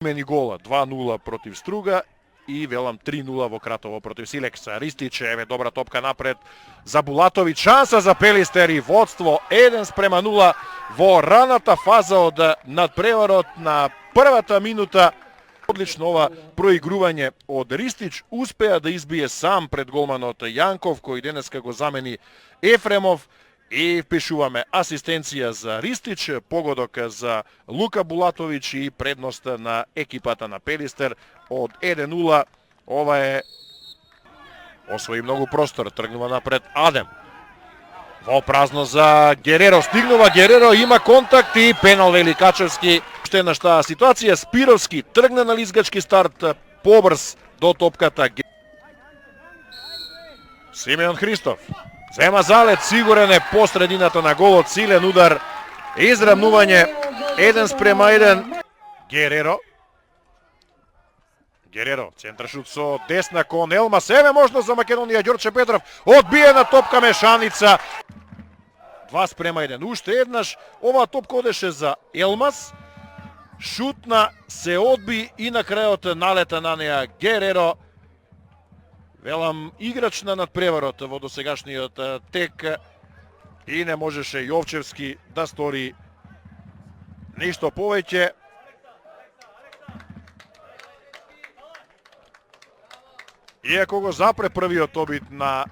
Meni gola 2-0 protiv Struga i velam 3-0 во Кратово против Силекса. Ристич, еве добра топка напред за Булатовиć, шанса за Пелистер и водство 1:0 во раната фаза од надпреварот на првата минута. Одлично ова проигрување од Ристич, успеа да избие сам пред голманот Јанков, кој денеска го замени Ефремов. И впишуваме асистенција за Ристич, погодок за Лука Булатовиć и предност на екипата на Пелистер од 1:0. Ова е освои многу простор, тргнува напред Адем. Во празно за Гереро, стигнува Гереро, има контакт и пенал Великачевски. Уште една штаа ситуација, Спировски тргна на лизгачки старт, побрз до топката. Симеон Христов зема залет, сигурен е по средината на голот, силен удар, израмнување 1:1. Гереро, центрашут со десна кон Елмас, еве можност за Македонија, Ѓорче Петров, одбиена топка мешаница. 2:1, уште еднаш, оваа топка одеше за Елмас, шутна, се одби и на крајот налета на неа Гереро. Велам, играч на надпреварот во досегашниот тек и не можеше Јовчевски да стори ништо повеќе. Иако го запре првиот обид на